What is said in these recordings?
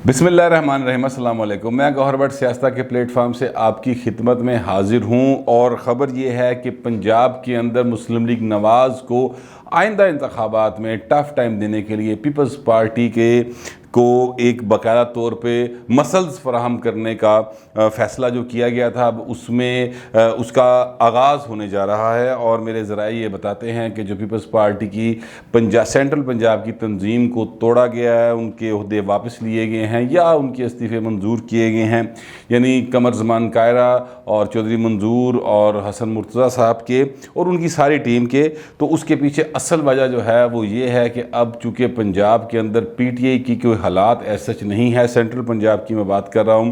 बिस्मिल्लाहिर्रहमानिर्रहीम, अस्सलाम वालेकुम। मैं गौहर भट्ट सियासत के प्लेटफार्म से आपकी खिदमत में हाजिर हूँ और ख़बर ये है कि पंजाब के अंदर मुस्लिम लीग नवाज़ को आइंदा इंतखाबात में टफ़ टाइम देने के लिए पीपल्स पार्टी के को एक बाकायदा तौर पे मसल्स फराहम करने का फ़ैसला जो किया गया था, अब उसमें उसका आगाज़ होने जा रहा है। और मेरे ज़राए ये बताते हैं कि जो पीपल्स पार्टी की सेंट्रल पंजाब की तंजीम को तोड़ा गया है, उनके ओहदे वापस लिए गए हैं या उनके इस्तीफ़े मंजूर किए गए हैं, यानी कमर ज़मान कायरा और चौधरी मंजूर और हसन मुर्तज़ा साहब के और उनकी सारी टीम के। तो उसके पीछे असल वजह जो है वो ये है कि अब चूँकि पंजाब के अंदर PTI की कोई हालात ऐसा सच नहीं है, सेंट्रल पंजाब की मैं बात कर रहा हूँ,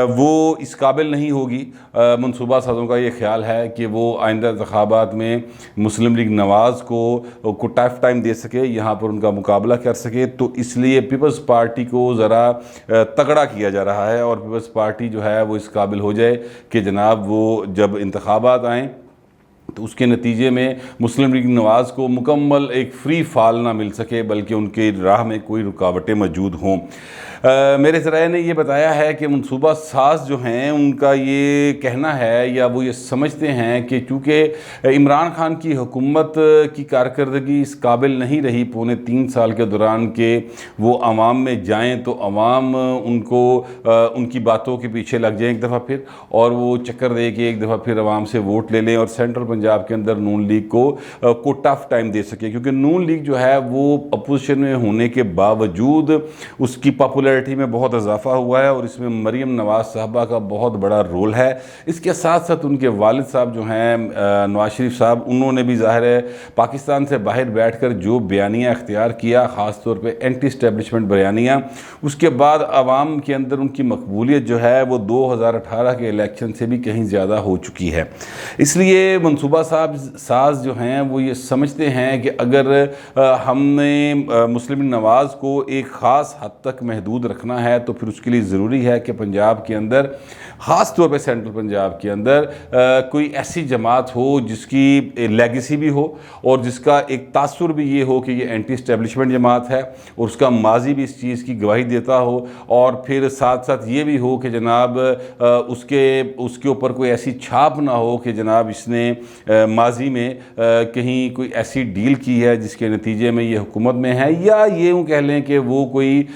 वो इस काबिल नहीं होगी। मनसूबा साज़ों का ये ख्याल है कि वो आइंदा इंतखाबात में मुस्लिम लीग नवाज़ को टफ टाइम दे सके, यहाँ पर उनका मुकाबला कर सके। तो इसलिए पीपल्स पार्टी को ज़रा तगड़ा किया जा रहा है और पीपल्स पार्टी जो है वो इस काबिल हो जाए कि जनाब वो जब इंतखाबात आएँ तो उसके नतीजे में मुस्लिम लीग नवाज़ को मुकम्मल एक फ्री फॉल ना मिल सके, बल्कि उनके राह में कोई रुकावटें मौजूद हों। मेरे ज़राए ने ये बताया है कि मनसूबा साज जो हैं उनका ये कहना है या वो ये समझते हैं कि चूँकि इमरान खान की हुकूमत की कारकर्दगी इस काबिल नहीं रही पौने 3 साल के दौरान के वो आवाम में जाएँ तो आवाम उनको उनकी बातों के पीछे लग जाए एक दफ़ा फिर, और वो चक्कर दे के एक दफ़ा फिर आवाम से वोट ले लें और सेंट्रल पंजाब के अंदर नून लीग को टफ टाइम दे सके। क्योंकि नून लीग जो है वो अपोजिशन में होने के बावजूद उसकी पॉपुलैरिटी में बहुत इजाफा हुआ है और इसमें मरीम नवाज़ साहबा का बहुत बड़ा रोल है। इसके साथ साथ उनके वालिद साहब जो हैं नवाज शरीफ साहब, उन्होंने भी ज़ाहिर है पाकिस्तान से बाहर बैठकर जो बयानिया अख्तियार किया, ख़ास तौर पे एंटी इस्टेब्लिशमेंट बयानिया, उसके बाद आवाम के अंदर उनकी मकबूलियत जो है वो 2018 के इलेक्शन से भी कहीं ज़्यादा हो चुकी है। इसलिए मनसूबा साज जो हैं वो ये समझते हैं कि अगर हमने मुस्लिम नवाज़ को एक ख़ास हद तक महदूद रखना है तो फिर उसके लिए ज़रूरी है कि पंजाब के अंदर, ख़ास तौर पे सेंट्रल पंजाब के अंदर कोई ऐसी जमात हो जिसकी लेगेसी भी हो और जिसका एक तासुर भी ये हो कि ये एंटी इस्टेब्लिशमेंट जमात है और उसका माजी भी इस चीज़ की गवाही देता हो, और फिर साथ साथ ये भी हो कि जनाब उसके ऊपर कोई ऐसी छाप ना हो कि जनाब इसने माजी में कहीं कोई ऐसी डील की है जिसके नतीजे में ये हुकूमत में है, या ये यूँ कह लें कि वो कोई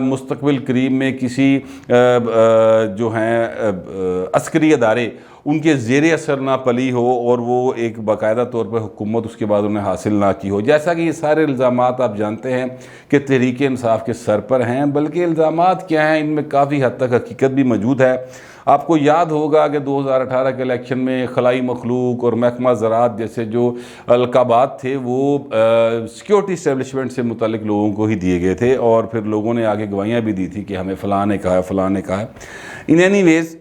मुस्तकबिल करीब में किसी जो हैं अस्करी अदारे उनके ज़ेरे असर ना पली हो और वो एक बाकायदा तौर पर हुकूमत उसके बाद उन्हें हासिल ना की हो। जैसा कि ये सारे इल्ज़ामात आप जानते हैं कि तहरीक इंसाफ के सर पर हैं, बल्कि इल्ज़ामात क्या हैं, इनमें काफ़ी हद तक हकीकत भी मौजूद है। आपको याद होगा कि 2018 के इलेक्शन में खलाई मखलूक और महकमा ज़राअत जैसे जो अलकाबात थे वो सिक्योरिटी इस्टेब्लिशमेंट से मुतल्लिक लोगों को ही दिए गए थे और फिर लोगों ने आगे गवाहियाँ भी दी थी कि हमें फ़लाँ ने कहा है, फ़लाँ ने कहा है। इन एनीवेज़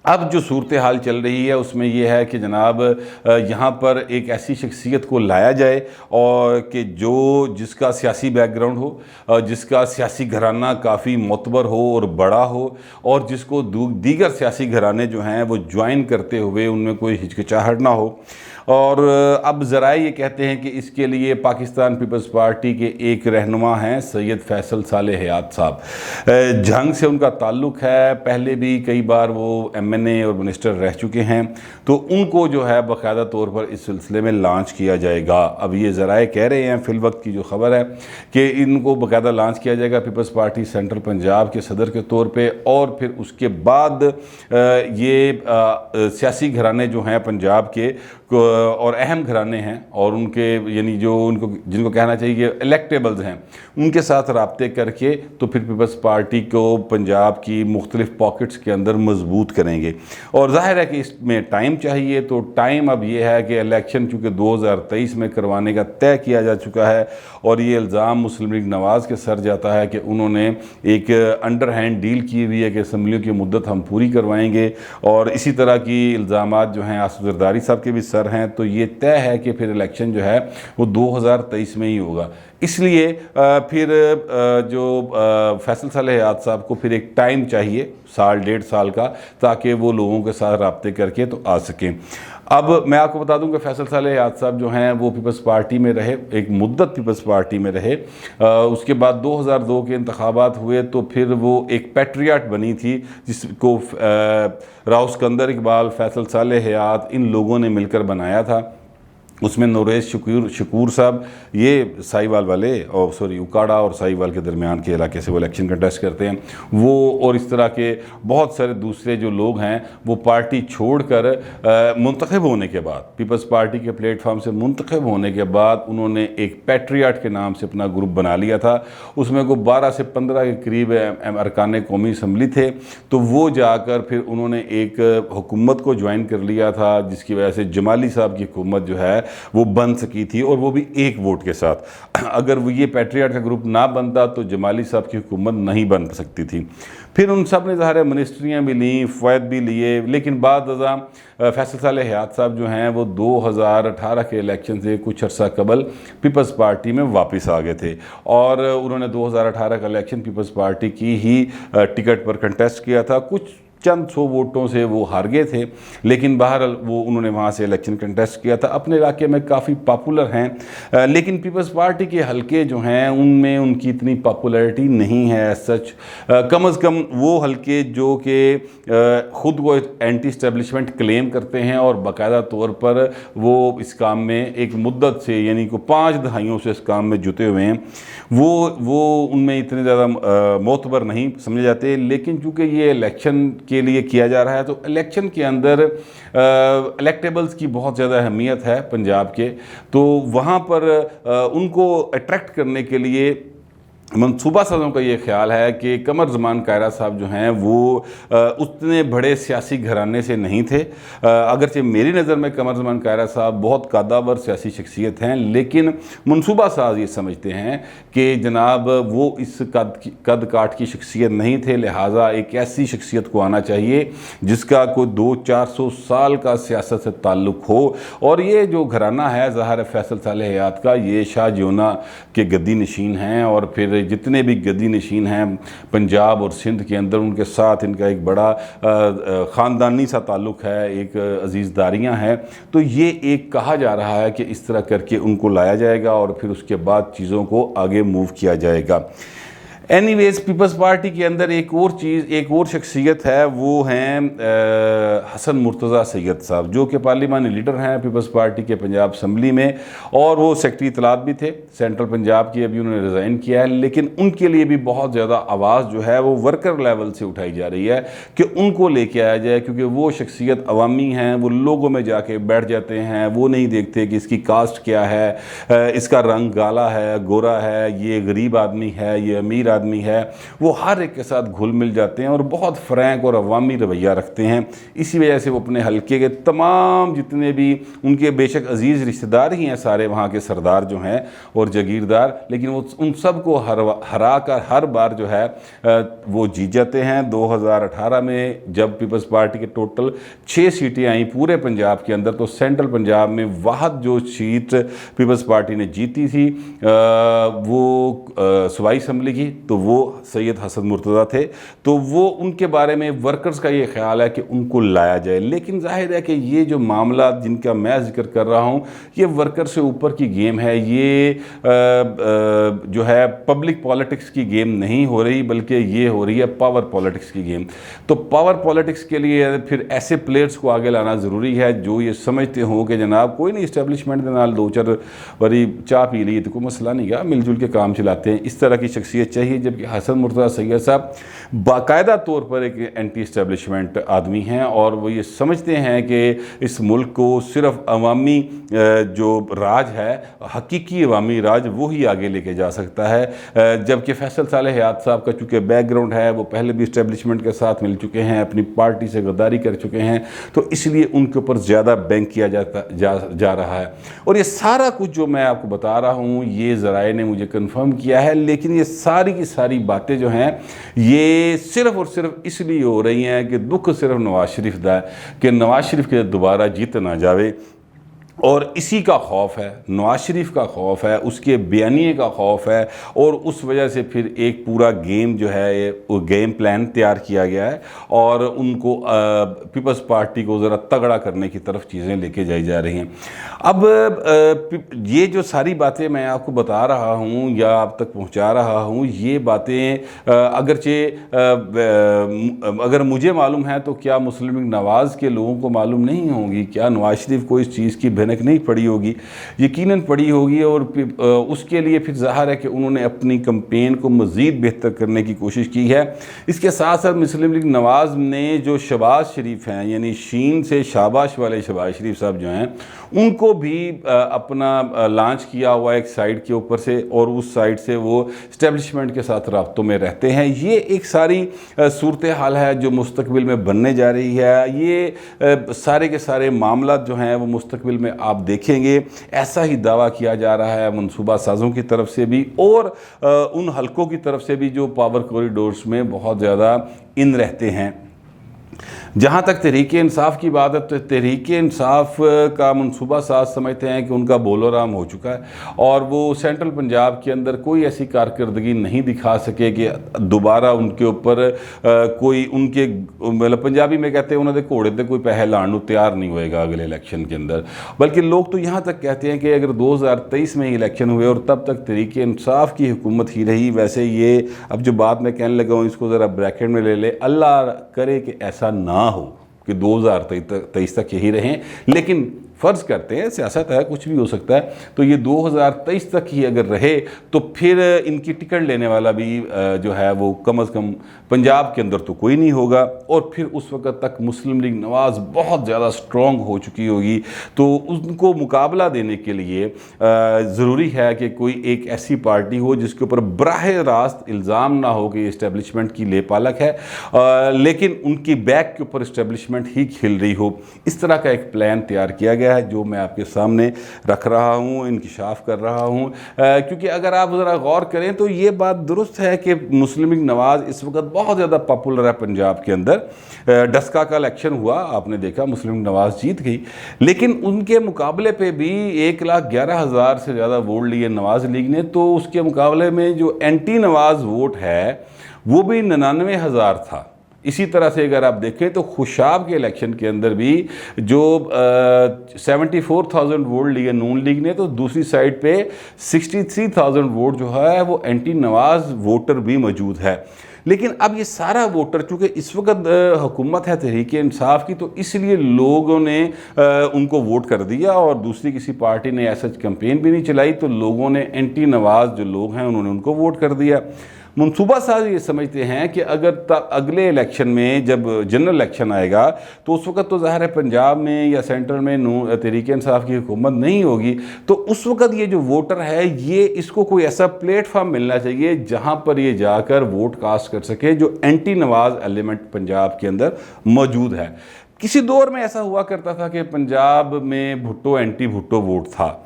अब जो सूरत हाल चल रही है उसमें यह है कि जनाब यहाँ पर एक ऐसी शख्सियत को लाया जाए और कि जिसका सियासी बैकग्राउंड हो, जिसका सियासी घराना काफ़ी मोतबर हो और बड़ा हो, और जिसको दीगर सियासी घराने जो हैं वो ज्वाइन करते हुए उनमें कोई हिचकिचाहट ना हो। और अब ज़राए ये कहते हैं कि इसके लिए पाकिस्तान पीपल्स पार्टी के एक रहनुमा हैं सैयद फैसल सालेह हयात साहब, जंग से उनका ताल्लुक़ है, पहले भी कई बार वो MNA और मिनिस्टर रह चुके हैं, तो उनको जो है बाकायदा तौर पर इस सिलसिले में लॉन्च किया जाएगा। अब ये ज़राए कह रहे हैं फ़िल वक्त की जो ख़बर है कि इनको बाकायदा लॉन्च किया जाएगा पीपल्स पार्टी सेंट्रल पंजाब के सदर के तौर पर, और फिर उसके बाद ये सियासी घराने जो हैं पंजाब के और अहम घराने हैं और उनके यानी जो उनको जिनको कहना चाहिए इलेक्टेबल्स हैं, उनके साथ रब्ते करके तो फिर पीपल्स पार्टी को पंजाब की मुख्तलिफ पॉकेट्स के अंदर मजबूत करेंगे। और ज़ाहिर है कि इसमें टाइम चाहिए, तो टाइम अब ये है कि इलेक्शन चूँकि 2023 में करवाने का तय किया जा चुका है और ये इल्ज़ाम मुस्लिम लीग नवाज़ के सर जाता है कि उन्होंने एक अंडर हैंड डील की हुई है कि असम्बलियों की मुद्दत हम पूरी करवाएंगे, और इसी तरह की इल्ज़ामात जो हैं आसिफ ज़रदारी साहब के भी सर हैं। तो ये तय है कि फिर इलेक्शन जो है वो 2023 में ही होगा। इसलिए फिर जो फैसल सालेह हयात साहब को फिर एक टाइम चाहिए, साल 1.5 साल का, ताकि वो लोगों के साथ रब्ते करके तो आ सकें। अब मैं आपको बता दूं कि फैसल साले हयात साहब जो हैं वो पीपल्स पार्टी में रहे, एक मुद्दत पीपल्स पार्टी में रहे। उसके बाद 2002 के इंतखाबात हुए तो फिर वो एक पैट्रियाट बनी थी, जिसको राव सिकंदर इकबाल, फैसल साले हयात, इन लोगों ने मिलकर बनाया था। उसमें नौरेश शकूर साहब, ये साहिवाल वाले और सॉरी उकाड़ा और साहिवाल के दरमियान के इलाके से वो इलेक्शन कंटेस्ट करते हैं, वो और इस तरह के बहुत सारे दूसरे जो लोग हैं वो पार्टी छोड़कर मुंतखब होने के बाद, पीपल्स पार्टी के प्लेटफार्म से मुंतखब होने के बाद उन्होंने एक पैट्रियाट के नाम से अपना ग्रुप बना लिया था। उसमें को 12 से 15 के करीब अरकान कौमी असम्बली थे। तो वो जाकर फिर उन्होंने एक हुकूमत को ज्वाइन कर लिया था, जिसकी वजह से जमाली साहब की हुकूमत जो है वो बन सकी थी, और वो भी एक वोट के साथ। अगर वो ये पैट्रियाट का ग्रुप ना बनता तो जमाली साहब की हुकूमत नहीं बन सकती थी। फिर उन सब ने ज़ाहिर मिनिस्ट्रियाँ भी लीं, फ़ैद भी लिए, लेकिन बाद अज़ा फैसल साले हयात साहब जो हैं वो 2018 के इलेक्शन से कुछ अर्सा कबल पीपल्स पार्टी में वापस आ गए थे, और उन्होंने 2018 का इलेक्शन पीपल्स पार्टी की ही टिकट पर कंटेस्ट किया था। कुछ चंद 100 वोटों से वो हार गए थे, लेकिन बहरहाल वो उन्होंने वहाँ से इलेक्शन कंटेस्ट किया था। अपने इलाके में काफ़ी पॉपुलर हैं, लेकिन पीपल्स पार्टी के हलके जो हैं उनमें उनकी इतनी पॉपुलैरिटी नहीं है सच। कम अज़ कम वो हलके जो कि ख़ुद को एंटी इस्टेब्लिशमेंट क्लेम करते हैं और बाकायदा तौर पर वो इस काम में एक मुद्दत से, यानी को 5 दहाइयों से इस काम में जुटे हुए हैं, वो उनमें इतने ज़्यादा मोतबर नहीं समझे जाते। लेकिन चूँकि ये इलेक्शन के लिए किया जा रहा है तो इलेक्शन के अंदर इलेक्टेबल्स की बहुत ज़्यादा अहमियत है पंजाब के, तो वहाँ पर उनको अट्रैक्ट करने के लिए मनसूबा साजों का ये ख्याल है कि कमर ज़मान कायरा साहब जो हैं वो उतने बड़े सियासी घराने से नहीं थे। अगरचे मेरी नज़र में कमर ज़मान कायरा साहब बहुत कद्दावर सियासी शख्सियत हैं, लेकिन मनसूबा साज ये समझते हैं कि जनाब वो इस कद काट की शख्सियत नहीं थे, लिहाजा एक ऐसी शख्सियत को आना चाहिए जिसका कोई 200-400 साल का सियासत से ताल्लुक़ हो। और ये जो घराना है ज़ाहिर फैसल साले हयात का, ये शाह जियोना के गद्दी नशीन हैं, और फिर जितने भी गद्दी नशीन हैं पंजाब और सिंध के अंदर, उनके साथ इनका एक बड़ा ख़ानदानी सा ताल्लुक़ है, एक अजीज़दारियाँ हैं। तो ये एक कहा जा रहा है कि इस तरह करके उनको लाया जाएगा और फिर उसके बाद चीज़ों को आगे मूव किया जाएगा। एनीवेज़ पीपल्स पार्टी के अंदर एक और शख्सियत है, वो हैं हसन मुर्तज़ा सैयद साहब, जो कि पार्लिमानी लीडर हैं पीपल्स पार्टी के पंजाब असम्बली में, और वो सेक्रेटरी इत्तलात भी थे सेंट्रल पंजाब की। अभी उन्होंने रिज़ाइन किया है, लेकिन उनके लिए भी बहुत ज़्यादा आवाज़ जो है वो वर्कर लेवल से उठाई जा रही है कि उनको लेके आया जाए, क्योंकि वो शख्सियत अवामी हैं, वो लोगों में जाके बैठ जाते हैं, वो नहीं देखते कि इसकी कास्ट क्या है, इसका रंग काला है, गोरा है, ये गरीब आदमी है, ये अमीर आदमी है। वो हर एक के साथ घुल मिल जाते हैं और बहुत फ्रैंक और अवामी रवैया रखते हैं। इसी वजह से वो अपने हलके के तमाम जितने भी उनके बेशक अजीज़ रिश्तेदार ही हैं, सारे वहाँ के सरदार जो हैं और जागीरदार, लेकिन वो उन सब को हरा कर हर बार जो है वो जीत जाते हैं। 2018 में जब पीपल्स पार्टी के टोटल 6 सीटें आई पूरे पंजाब के अंदर, तो सेंट्रल पंजाब में वाहद जो सीट पीपल्स पार्टी ने जीती थी वो सूबाई असम्बली की, तो वो सैयद हसन मुर्तज़ा थे। तो वो उनके बारे में वर्कर्स का ये ख्याल है कि उनको लाया जाए। लेकिन जाहिर है कि ये जो मामला जिनका मैं जिक्र कर रहा हूँ, ये वर्कर से ऊपर की गेम है, ये जो है पब्लिक पॉलिटिक्स की गेम नहीं हो रही, बल्कि ये हो रही है पावर पॉलिटिक्स की गेम। तो पावर पॉलिटिक्स के लिए फिर ऐसे प्लेयर्स को आगे लाना ज़रूरी है जो ये समझते हो कि जनाब कोई नहीं, इस्टेब्लिशमेंट के नाल 2-4 बारी चाह पी ली तो कोई मसला नहीं गा, मिलजुल के काम चलाते हैं, इस तरह की शख्सियत चाहिए। जबकि हसन मुर्तज़ा सैयद साहब बाकायदा तौर पर एक एंटी इस्टेब्लिशमेंट आदमी हैं, और वो ये समझते हैं कि इस मुल्क को सिर्फ अवामी जो राज है, हकीकी अवामी राज, वो ही आगे लेके जा सकता है। जबकि फैसल साले हयात साहब का चूँकि बैकग्राउंड है, वो पहले भी इस्टेब्लिशमेंट के साथ मिल चुके हैं, अपनी पार्टी से गद्दारी कर चुके हैं, तो इसलिए उनके ऊपर ज़्यादा बैंक किया जा रहा है। और ये सारा कुछ जो मैं आपको बता रहा हूँ ये ज़राए ने मुझे कन्फर्म किया है, लेकिन ये सारी की सारी बातें जो हैं ये सिर्फ और सिर्फ इसलिए हो रही हैं कि दुख सिर्फ नवाज शरीफ का है कि नवाज शरीफ के दोबारा जीत ना जावे। और इसी का खौफ है, नवाज शरीफ का खौफ है, उसके बयानिए का खौफ है, और उस वजह से फिर एक पूरा गेम जो है वो गेम प्लान तैयार किया गया है और उनको पीपल्स पार्टी को ज़रा तगड़ा करने की तरफ चीज़ें लेके जाई जा रही हैं। अब ये जो सारी बातें मैं आपको बता रहा हूँ या आप तक पहुँचा रहा हूँ, ये बातें अगरचे अगर मुझे मालूम है तो क्या मुस्लिम लीग नवाज़ के लोगों को मालूम नहीं होंगी? क्या नवाज शरीफ को इस चीज़ की भनक नहीं पड़ी होगी? यकीनन पड़ी होगी, और उसके लिए फिर ज़ाहिर है कि उन्होंने अपनी कैंपेन को मज़ीद बेहतर करने की कोशिश की है। इसके साथ साथ मुस्लिम लीग नवाज़ ने जो शहबाज शरीफ हैं, यानी शीन से शाबाश वाले शहबाज शरीफ साहब जो हैं, उनको भी अपना लॉन्च किया हुआ एक साइड के ऊपर से, और उस साइड से वो इस्टेब्लिशमेंट के साथ राब्तों में रहते हैं। ये एक सारी सूरत हाल है जो मुस्तकबिल में बनने जा रही है। ये सारे के सारे मामला जो हैं वो मुस्तकबिल में आप देखेंगे, ऐसा ही दावा किया जा रहा है मनसूबा साज़ों की तरफ से भी और उन हलकों की तरफ से भी जो पावर कॉरिडोर्स में बहुत ज़्यादा इन रहते हैं। जहाँ तक तहरीक इंसाफ की बात है तो तहरीक इंसाफ का मनसूबा साज समझते हैं कि उनका बोलोराम हो चुका है, और वो सेंट्रल पंजाब के अंदर कोई ऐसी कारकर्दगी नहीं दिखा सके कि दोबारा उनके ऊपर कोई उनके मतलब पंजाबी में कहते हैं उन्होंने घोड़े से कोई पैसे लाने को तैयार नहीं होएगा अगले इलेक्शन के अंदर। बल्कि लोग तो यहाँ तक कहते हैं कि अगर 2023 में इलेक्शन हुए और तब तक तहरीक इंसाफ की हुकूमत ही रही, वैसे ये अब जो बात मैं कहने लगा हूँ इसको ज़रा ब्रैकेट में ले ले, अल्लाह करे कि ऐसा ना हो कि 2023 तक यही रहें, लेकिन फ़र्ज़ करते हैं सियासत है, कुछ भी हो सकता है, तो ये 2023 तक ही अगर रहे तो फिर इनकी टिकट लेने वाला भी जो है वो कम अज़ कम पंजाब के अंदर तो कोई नहीं होगा, और फिर उस वक़्त तक मुस्लिम लीग नवाज़ बहुत ज़्यादा स्ट्रॉन्ग हो चुकी होगी। तो उनको मुकाबला देने के लिए ज़रूरी है कि कोई एक ऐसी पार्टी हो जिसके ऊपर बराह रास्त इल्ज़ाम ना हो कि इस्टेब्लिशमेंट की लेपालक है, लेकिन उनकी बैक के ऊपर इस्टेब्लिशमेंट ही खिल रही हो। इस तरह का एक प्लान तैयार किया गया है जो मैं आपके सामने रख रहा हूँ, इंकिशाफ कर रहा हूँ, क्योंकि अगर आप ज़रा गौर करें तो ये बात दुरुस्त है कि मुस्लिम लीग नवाज़ इस वक्त बहुत ज़्यादा पॉपुलर है पंजाब के अंदर। डस्का का इलेक्शन हुआ, आपने देखा मुस्लिम लीग नवाज़ जीत गई, लेकिन उनके मुकाबले पे भी 1,11,000 से ज़्यादा वोट लिए नवाज़ लीग ने, तो उसके मुकाबले में जो एंटी नवाज़ वोट है वो भी 99,000 था। इसी तरह से अगर आप देखें तो खुशाब के इलेक्शन के अंदर भी जो 74,000 वोट लिए नून लीग ने, तो दूसरी साइड पे 63,000 वोट जो है वो एंटी नवाज़ वोटर भी मौजूद है। लेकिन अब ये सारा वोटर चूँकि इस वक्त हुकूमत है तहरीक इंसाफ की, तो इसलिए लोगों ने उनको वोट कर दिया, और दूसरी किसी पार्टी ने ऐसा कैंपेन भी नहीं चलाई, तो लोगों ने एंटी नवाज़ जो लोग हैं उन्होंने उनको वोट कर दिया। मनसूबा साज ये समझते हैं कि अगर अगले इलेक्शन में जब जनरल इलेक्शन आएगा तो उस वक्त तो ज़ाहिर है पंजाब में या सेंट्रल में तहरीक इंसाफ की हुकूमत नहीं होगी, तो उस वक्त ये जो वोटर है ये इसको कोई ऐसा प्लेटफॉर्म मिलना चाहिए जहां पर ये जाकर वोट कास्ट कर सके जो एंटी नवाज़ एलिमेंट पंजाब के अंदर मौजूद है। किसी दौर में ऐसा हुआ करता था कि पंजाब में भुट्टो एंटी भुट्टो वोट था,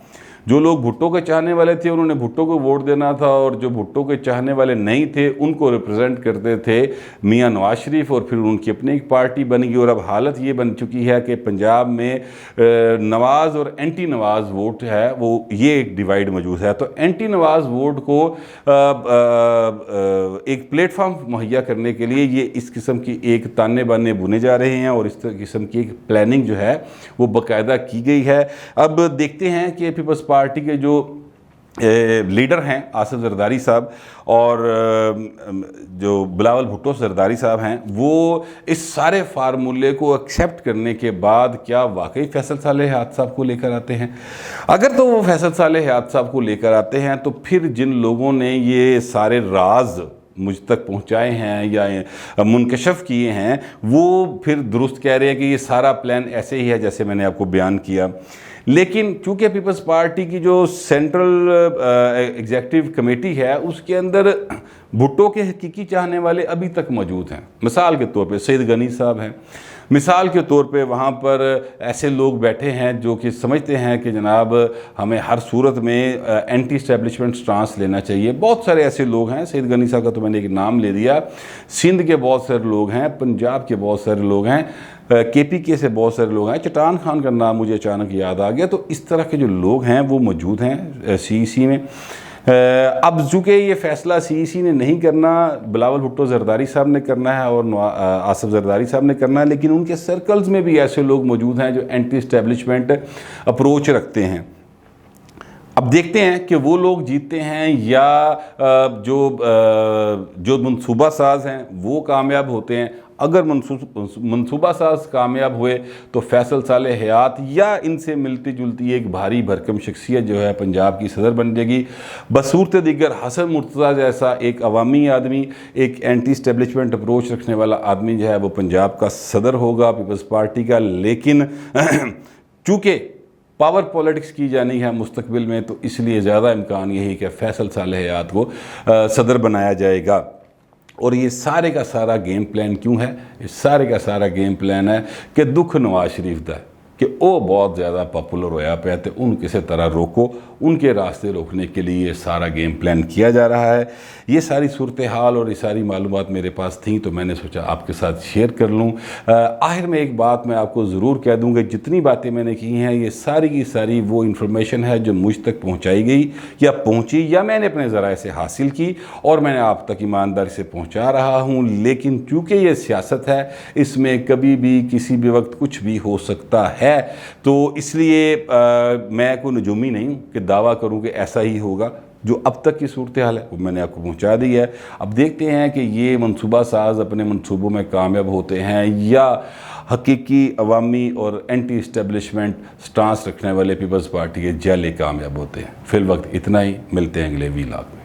जो लोग भुट्टो के चाहने वाले थे उन्होंने भुट्टो को वोट देना था, और जो भुट्टो के चाहने वाले नहीं थे उनको रिप्रेजेंट करते थे मियां नवाज शरीफ, और फिर उनकी अपनी एक पार्टी बन गई। और अब हालत ये बन चुकी है कि पंजाब में नवाज़ और एंटी नवाज़ वोट है वो ये एक डिवाइड मौजूद है। तो एंटी नवाज़ वोट को एक प्लेटफॉर्म मुहैया करने के लिए ये इस किस्म की एक ताने बाने बुने जा रहे हैं, और इस किस्म की एक प्लानिंग जो है वो बाकायदा की गई है। अब देखते हैं कि पीपल्स पार्टी के जो लीडर हैं आसिफ जरदारी साहब और जो बिलावल भुट्टो जरदारी साहब हैं, वो इस सारे फार्मूले को एक्सेप्ट करने के बाद क्या वाकई फैसल साले हयात साहब को लेकर आते हैं। अगर तो वो फैसल साले हयात साहब को लेकर आते हैं तो फिर जिन लोगों ने ये सारे राज मुझ तक पहुंचाए हैं या मुनकशफ किए हैं वो फिर दुरुस्त कह रहे हैं कि ये सारा प्लान ऐसे ही है जैसे मैंने आपको बयान किया। लेकिन चूंकि पीपल्स पार्टी की जो सेंट्रल एग्जीक्यूटिव कमेटी है उसके अंदर भुट्टो के हकीकी चाहने वाले अभी तक मौजूद हैं। मिसाल के तौर पे सईद गनी साहब हैं, मिसाल के तौर पे वहाँ पर ऐसे लोग बैठे हैं जो कि समझते हैं कि जनाब हमें हर सूरत में एंटी इस्टेब्लिशमेंट स्टांस लेना चाहिए। बहुत सारे ऐसे लोग हैं, सईद गनी साहब का तो मैंने एक नाम ले दिया, सिंध के बहुत सारे लोग हैं, पंजाब के बहुत सारे लोग हैं, KPK से बहुत सारे लोग हैं, चट्टान खान का नाम मुझे अचानक याद आ गया। तो इस तरह के जो लोग हैं वो मौजूद हैं CEC में। अब चूँकि ये फ़ैसला CEC ने नहीं करना, बिलावल भुट्टो ज़रदारी साहब ने करना है और आसिफ ज़रदारी साहब ने करना है, लेकिन उनके सर्कल्स में भी ऐसे लोग मौजूद हैं जो एंटी इस्टेब्लिशमेंट अप्रोच रखते हैं। अब देखते हैं कि वो लोग जीतते हैं या जो मनसूबा साज हैं वो कामयाब होते हैं। अगर मनसूबा साज कामयाब हुए तो फैसल साले हयात या इनसे मिलती जुलती एक भारी भरकम शख्सियत जो है पंजाब की सदर बन जाएगी। बसूरत दिगर हसन मुर्तज़ा जैसा एक अवामी आदमी, एक एंटी इस्टेब्लिशमेंट अप्रोच रखने वाला आदमी जो है वो पंजाब का सदर होगा पीपल्स पार्टी का। लेकिन चूँकि पावर पॉलिटिक्स की जानी है मुस्तकबिल में, तो इसलिए ज़्यादा इम्कान यही कि फैसल साले हयात को सदर बनाया जाएगा। और ये सारे का सारा गेम प्लान क्यों है? ये सारे का सारा गेम प्लान है कि दुख नवाज शरीफ दा कि वो बहुत ज़्यादा पॉपुलर होया पे, तो उन किसी तरह रोको, उनके रास्ते रोकने के लिए ये सारा गेम प्लान किया जा रहा है। ये सारी सूरत हाल और ये सारी मालूमात मेरे पास थी तो मैंने सोचा आपके साथ शेयर कर लूँ। आखिर में एक बात मैं आपको ज़रूर कह दूँ कि जितनी बातें मैंने की हैं ये सारी की सारी वो इन्फॉर्मेशन है जो मुझ तक पहुँचाई गई या पहुँची या मैंने अपने ज़राए से हासिल की और मैंने आप तक ईमानदारी से पहुँचा रहा हूँ। लेकिन चूँकि ये सियासत है, इसमें कभी भी किसी भी वक्त कुछ भी हो सकता है, तो इसलिए मैं कोई नजूमी नहीं हूँ कि दावा करूँ कि ऐसा ही होगा। जो अब तक की सूरत हाल है वो मैंने आपको पहुँचा दी है। अब देखते हैं कि ये मनसूबा साज अपने मनसूबों में कामयाब होते हैं या हकीकी अवामी और एंटी इस्टेब्लिशमेंट स्टांस रखने वाले पीपल्स पार्टी के जैले कामयाब होते हैं। फिल वक्त इतना ही, मिलते हैं अगले वीलॉग में।